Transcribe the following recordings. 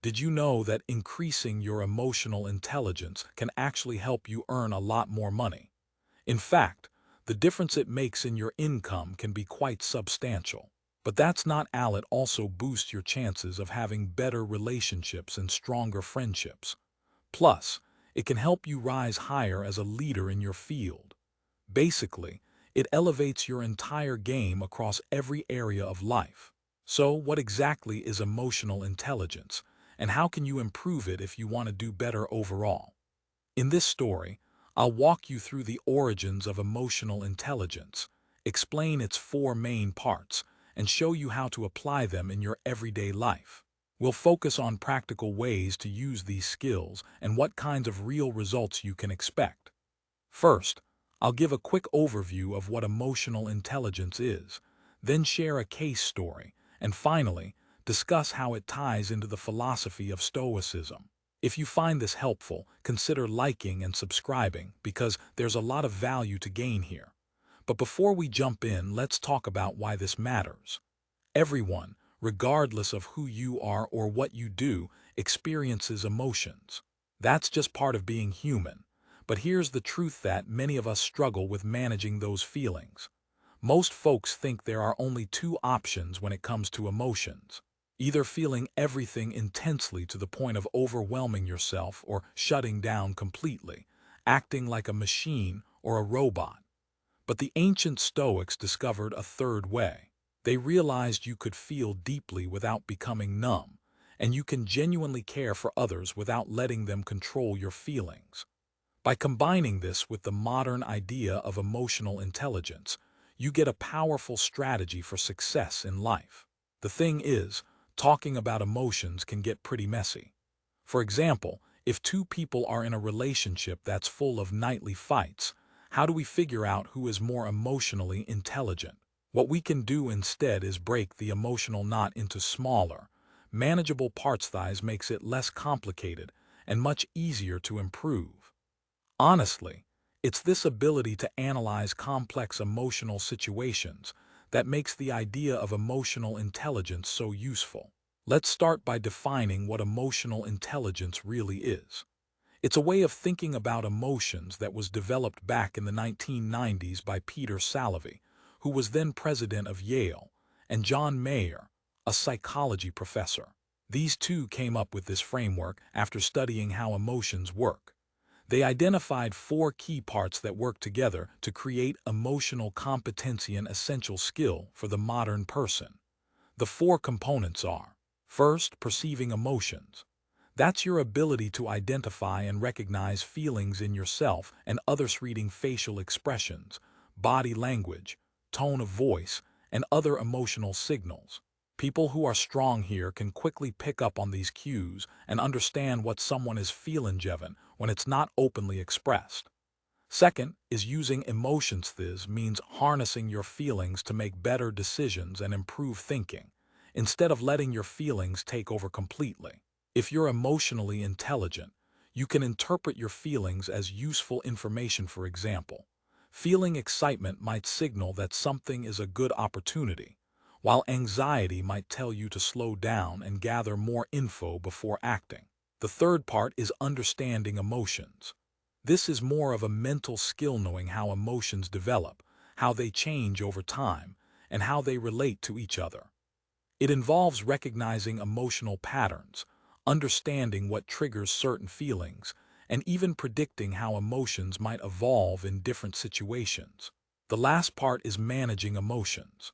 Did you know that increasing your emotional intelligence can actually help you earn a lot more money? In fact, the difference it makes in your income can be quite substantial. But that's not all. It also boosts your chances of having better relationships and stronger friendships. Plus, it can help you rise higher as a leader in your field. Basically, it elevates your entire game across every area of life. So, what exactly is emotional intelligence, and how can you improve it if you want to do better overall? In this story, I'll walk you through the origins of emotional intelligence, explain its four main parts, and show you how to apply them in your everyday life. We'll focus on practical ways to use these skills and what kinds of real results you can expect. First, I'll give a quick overview of what emotional intelligence is, then share a case story, and finally, discuss how it ties into the philosophy of Stoicism. If you find this helpful, consider liking and subscribing because there's a lot of value to gain here. But before we jump in, let's talk about why this matters. Everyone, regardless of who you are or what you do, experiences emotions. That's just part of being human. But here's the truth that many of us struggle with managing those feelings. Most folks think there are only two options when it comes to emotions. Either feeling everything intensely to the point of overwhelming yourself or shutting down completely, acting like a machine or a robot. But the ancient Stoics discovered a third way. They realized you could feel deeply without becoming numb, and you can genuinely care for others without letting them control your feelings. By combining this with the modern idea of emotional intelligence, you get a powerful strategy for success in life. The thing is, talking about emotions can get pretty messy. For example, if two people are in a relationship that's full of nightly fights, how do we figure out who is more emotionally intelligent? What we can do instead is break the emotional knot into smaller, manageable parts. This makes it less complicated and much easier to improve. Honestly, it's this ability to analyze complex emotional situations that makes the idea of emotional intelligence so useful. Let's start by defining what emotional intelligence really is. It's a way of thinking about emotions that was developed back in the 1990s by Peter Salovey, who was then president of Yale, and John Mayer, a psychology professor. These two came up with this framework after studying how emotions work. They identified four key parts that work together to create emotional competency, an essential skill for the modern person. The four components are: first, perceiving emotions. That's your ability to identify and recognize feelings in yourself and others, reading facial expressions, body language, tone of voice, and other emotional signals. People who are strong here can quickly pick up on these cues and understand what someone is feeling even when it's not openly expressed. Second is using emotions. This means harnessing your feelings to make better decisions and improve thinking, instead of letting your feelings take over completely. If you're emotionally intelligent, you can interpret your feelings as useful information. For example, feeling excitement might signal that something is a good opportunity, while anxiety might tell you to slow down and gather more info before acting. The third part is understanding emotions. This is more of a mental skill, knowing how emotions develop, how they change over time, and how they relate to each other. It involves recognizing emotional patterns, understanding what triggers certain feelings, and even predicting how emotions might evolve in different situations. The last part is managing emotions.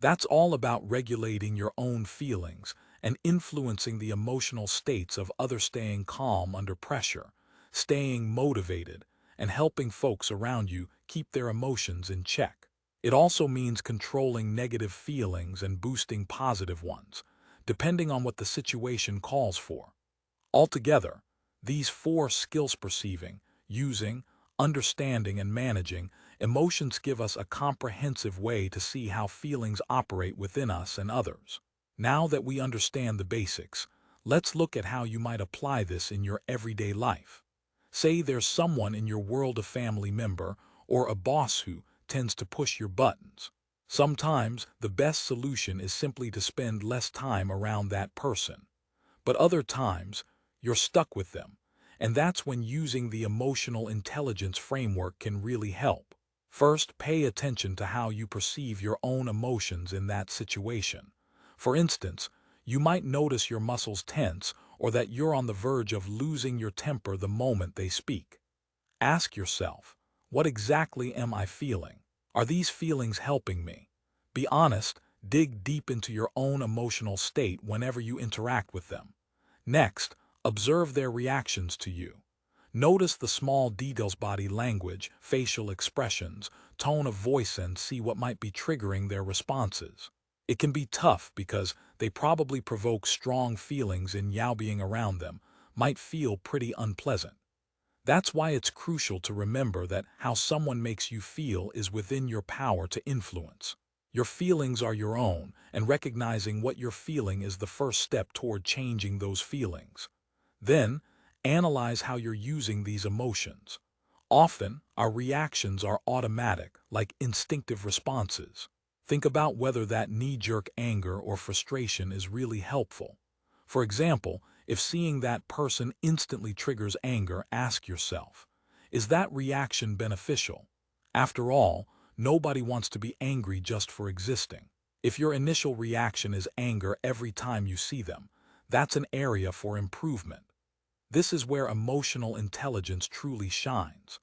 That's all about regulating your own feelings and influencing the emotional states of others, staying calm under pressure, staying motivated, and helping folks around you keep their emotions in check. It also means controlling negative feelings and boosting positive ones, depending on what the situation calls for. Altogether, these four skills, perceiving, using, understanding, and managing emotions, give us a comprehensive way to see how feelings operate within us and others. Now that we understand the basics, let's look at how you might apply this in your everyday life. Say there's someone in your world, a family member or a boss who tends to push your buttons. Sometimes the best solution is simply to spend less time around that person. But other times, you're stuck with them, and that's when using the emotional intelligence framework can really help. First, pay attention to how you perceive your own emotions in that situation. For instance, you might notice your muscles tense or that you're on the verge of losing your temper the moment they speak. Ask yourself, what exactly am I feeling? Are these feelings helping me? Be honest, dig deep into your own emotional state whenever you interact with them. Next, observe their reactions to you. Notice the small details, body language, facial expressions, tone of voice, and see what might be triggering their responses. It can be tough because they probably provoke strong feelings and you being around them might feel pretty unpleasant. That's why it's crucial to remember that how someone makes you feel is within your power to influence. Your feelings are your own, and recognizing what you're feeling is the first step toward changing those feelings. Then, analyze how you're using these emotions. Often, our reactions are automatic, like instinctive responses. Think about whether that knee-jerk anger or frustration is really helpful. For example, if seeing that person instantly triggers anger, ask yourself, is that reaction beneficial? After all, nobody wants to be angry just for existing. If your initial reaction is anger every time you see them, that's an area for improvement. This is where emotional intelligence truly shines.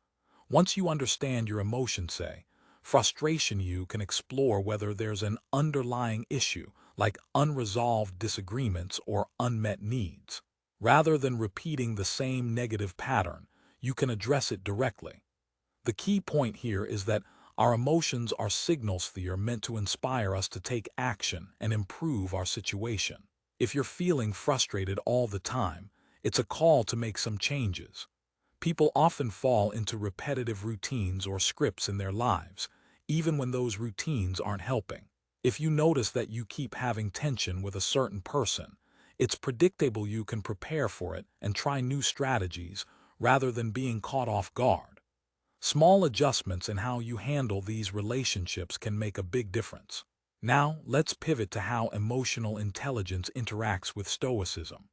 Once you understand your emotions, say, frustration, you can explore whether there's an underlying issue, like unresolved disagreements or unmet needs. Rather than repeating the same negative pattern, you can address it directly. The key point here is that our emotions are signals that are meant to inspire us to take action and improve our situation. If you're feeling frustrated all the time, it's a call to make some changes. People often fall into repetitive routines or scripts in their lives, even when those routines aren't helping. If you notice that you keep having tension with a certain person, it's predictable. You can prepare for it and try new strategies rather than being caught off guard. Small adjustments in how you handle these relationships can make a big difference. Now, let's pivot to how emotional intelligence interacts with Stoicism.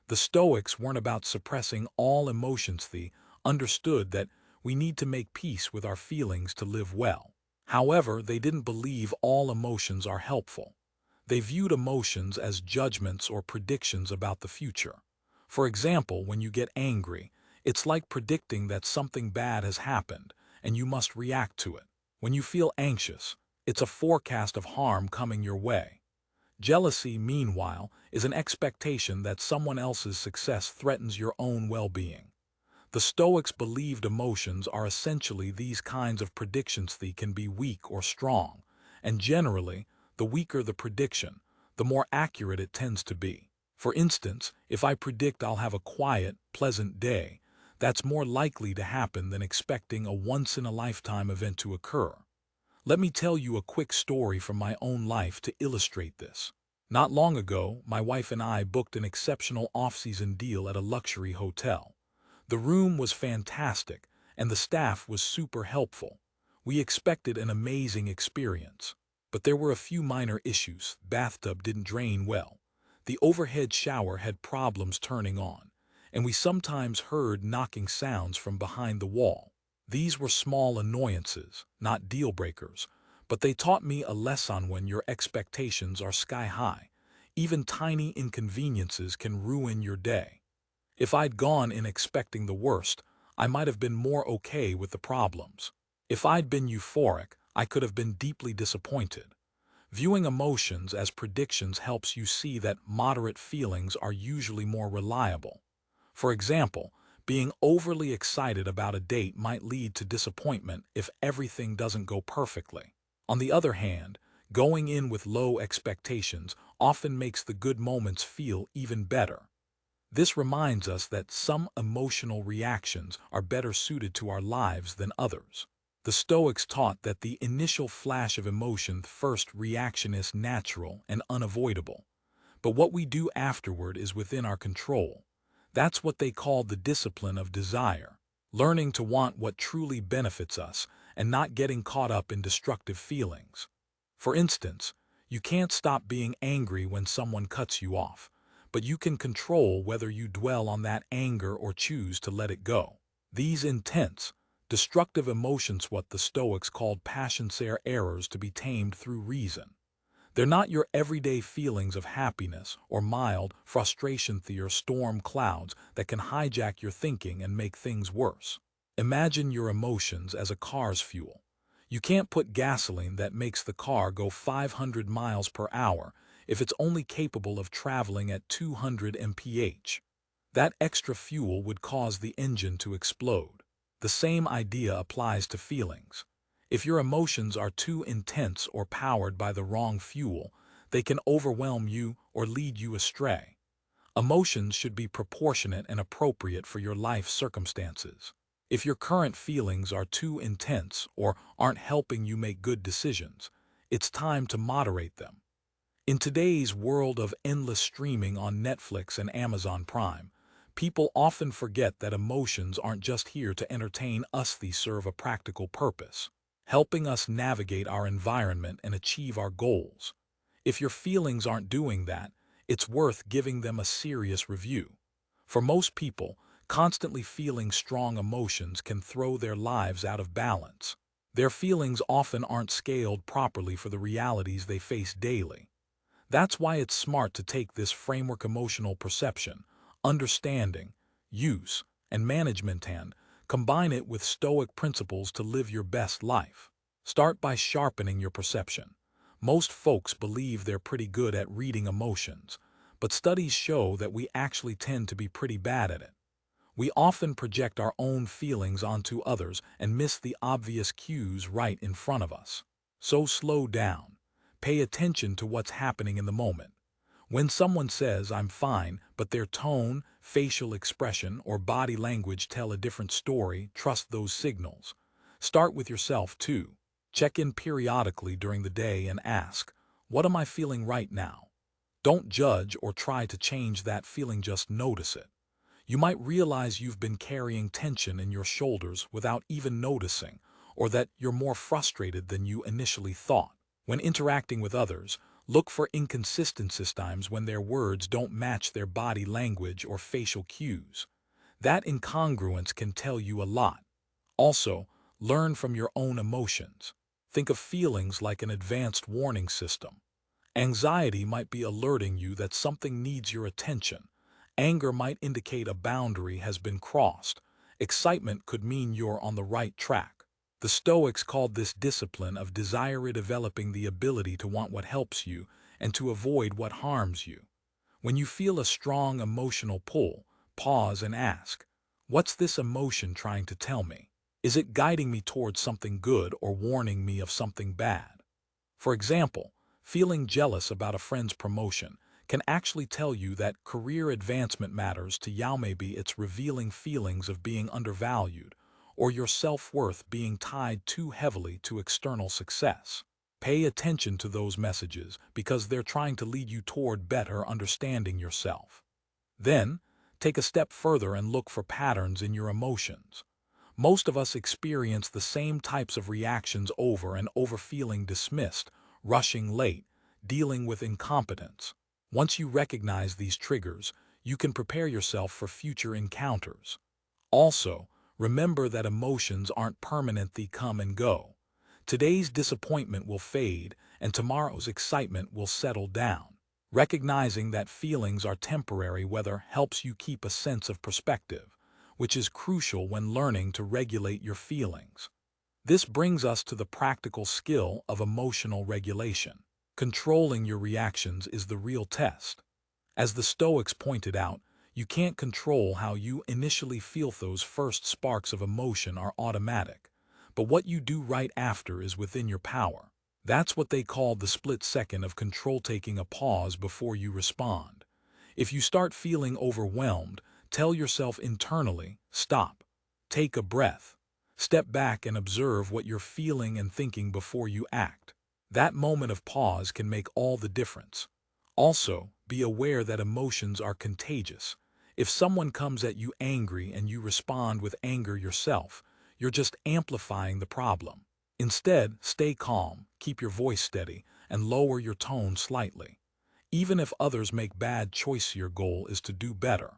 The Stoics weren't about suppressing all emotions. They understood that we need to make peace with our feelings to live well. However, they didn't believe all emotions are helpful. They viewed emotions as judgments or predictions about the future. For example, when you get angry, it's like predicting that something bad has happened and you must react to it. When you feel anxious, it's a forecast of harm coming your way. Jealousy, meanwhile, is an expectation that someone else's success threatens your own well-being. The Stoics believed emotions are essentially these kinds of predictions. They can be weak or strong, and generally, the weaker the prediction, the more accurate it tends to be. For instance, if I predict I'll have a quiet, pleasant day, that's more likely to happen than expecting a once-in-a-lifetime event to occur. Let me tell you a quick story from my own life to illustrate this. Not long ago, my wife and I booked an exceptional off-season deal at a luxury hotel. The room was fantastic, and the staff was super helpful. We expected an amazing experience. But there were a few minor issues. Bathtub didn't drain well. The overhead shower had problems turning on, and we sometimes heard knocking sounds from behind the wall. These were small annoyances, not deal breakers, but they taught me a lesson. When your expectations are sky high, even tiny inconveniences can ruin your day. If I'd gone in expecting the worst, I might have been more okay with the problems. If I'd been euphoric, I could have been deeply disappointed. Viewing emotions as predictions helps you see that moderate feelings are usually more reliable. For example, being overly excited about a date might lead to disappointment if everything doesn't go perfectly. On the other hand, going in with low expectations often makes the good moments feel even better. This reminds us that some emotional reactions are better suited to our lives than others. The Stoics taught that the initial flash of emotion, first reaction, is natural and unavoidable. But what we do afterward is within our control. That's what they called the discipline of desire, learning to want what truly benefits us and not getting caught up in destructive feelings. For instance, you can't stop being angry when someone cuts you off, but you can control whether you dwell on that anger or choose to let it go. These intense, destructive emotions, what the Stoics called passionsaire errors, to be tamed through reason. They're not your everyday feelings of happiness or mild frustration. They are storm clouds that can hijack your thinking and make things worse. Imagine your emotions as a car's fuel. You can't put gasoline that makes the car go 500 miles per hour if it's only capable of traveling at 200 mph. That extra fuel would cause the engine to explode. The same idea applies to feelings. If your emotions are too intense or powered by the wrong fuel, they can overwhelm you or lead you astray. Emotions should be proportionate and appropriate for your life circumstances. If your current feelings are too intense or aren't helping you make good decisions, it's time to moderate them. In today's world of endless streaming on Netflix and Amazon Prime, people often forget that emotions aren't just here to entertain us. They serve a practical purpose, helping us navigate our environment and achieve our goals. If your feelings aren't doing that, it's worth giving them a serious review. For most people, constantly feeling strong emotions can throw their lives out of balance. Their feelings often aren't scaled properly for the realities they face daily. That's why it's smart to take this framework: emotional perception, understanding, use, and management, and combine it with Stoic principles to live your best life. Start by sharpening your perception. Most folks believe they're pretty good at reading emotions, but studies show that we actually tend to be pretty bad at it. We often project our own feelings onto others and miss the obvious cues right in front of us. So slow down. Pay attention to what's happening in the moment. When someone says, "I'm fine," but their tone, facial expression, or body language tell a different story, trust those signals. Start with yourself, too. Check in periodically during the day and ask, "What am I feeling right now?" Don't judge or try to change that feeling, just notice it. You might realize you've been carrying tension in your shoulders without even noticing, or that you're more frustrated than you initially thought. When interacting with others, look for inconsistencies, times when their words don't match their body language or facial cues. That incongruence can tell you a lot. Also, learn from your own emotions. Think of feelings like an advanced warning system. Anxiety might be alerting you that something needs your attention. Anger might indicate a boundary has been crossed. Excitement could mean you're on the right track. The Stoics called this discipline of desire, developing the ability to want what helps you and to avoid what harms you. When you feel a strong emotional pull, pause and ask, "What's this emotion trying to tell me? Is it guiding me towards something good or warning me of something bad?" For example, feeling jealous about a friend's promotion can actually tell you that career advancement matters to you. Maybe it's revealing feelings of being undervalued or your self-worth being tied too heavily to external success. Pay attention to those messages because they're trying to lead you toward better understanding yourself. Then, take a step further and look for patterns in your emotions. Most of us experience the same types of reactions over and over: feeling dismissed, rushing late, dealing with incompetence. Once you recognize these triggers, you can prepare yourself for future encounters. Also, remember that emotions aren't permanent, they come and go. Today's disappointment will fade, and tomorrow's excitement will settle down. Recognizing that feelings are temporary weather helps you keep a sense of perspective, which is crucial when learning to regulate your feelings. This brings us to the practical skill of emotional regulation. Controlling your reactions is the real test. As the Stoics pointed out, you can't control how you initially feel. Those first sparks of emotion are automatic, but what you do right after is within your power. That's what they call the split second of control, taking a pause before you respond. If you start feeling overwhelmed, tell yourself internally, "Stop. Take a breath. Step back and observe what you're feeling and thinking before you act." That moment of pause can make all the difference. Also, be aware that emotions are contagious. If someone comes at you angry and you respond with anger yourself, you're just amplifying the problem. Instead, stay calm, keep your voice steady, and lower your tone slightly. even if others make bad choices. Your goal is to do better.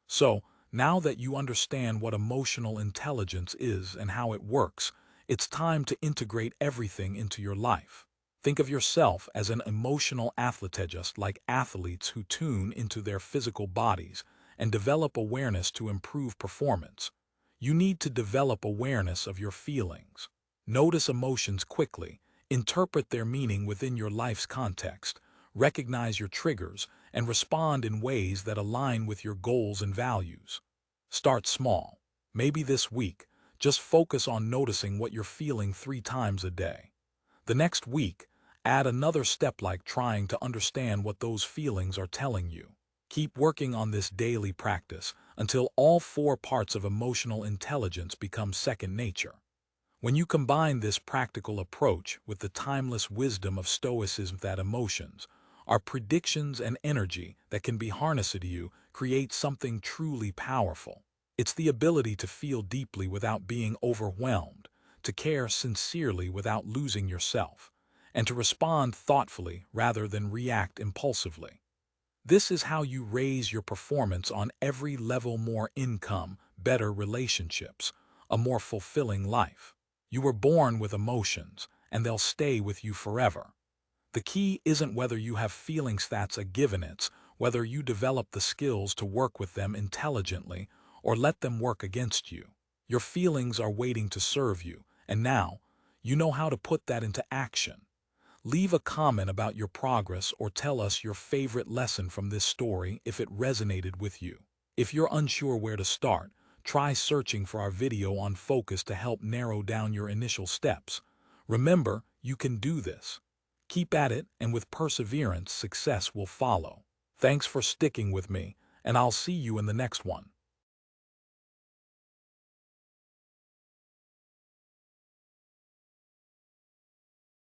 So, now that you understand what emotional intelligence is and how it works, it's time to integrate everything into your life. Think of yourself as an emotional athlete, just like athletes who tune into their physical bodies and develop awareness to improve performance. You need to develop awareness of your feelings. Notice emotions quickly, interpret their meaning within your life's context, recognize your triggers, and respond in ways that align with your goals and values. Start small. Maybe this week, just focus on noticing what you're feeling 3 times a day. The next week, add another step like trying to understand what those feelings are telling you. Keep working on this daily practice until all 4 parts of emotional intelligence become second nature. When you combine this practical approach with the timeless wisdom of Stoicism, that emotions are predictions and energy that can be harnessed to you, create something truly powerful. It's the ability to feel deeply without being overwhelmed, to care sincerely without losing yourself, and to respond thoughtfully rather than react impulsively. This is how you raise your performance on every level: more income, better relationships, a more fulfilling life. You were born with emotions, and they'll stay with you forever. The key isn't whether you have feelings, that's a given, it's whether you develop the skills to work with them intelligently or let them work against you. Your feelings are waiting to serve you, and now you know how to put that into action. Leave a comment about your progress or tell us your favorite lesson from this story if it resonated with you. If you're unsure where to start, try searching for our video on focus to help narrow down your initial steps. Remember, you can do this. Keep at it, and with perseverance, success will follow. Thanks for sticking with me, and I'll see you in the next one.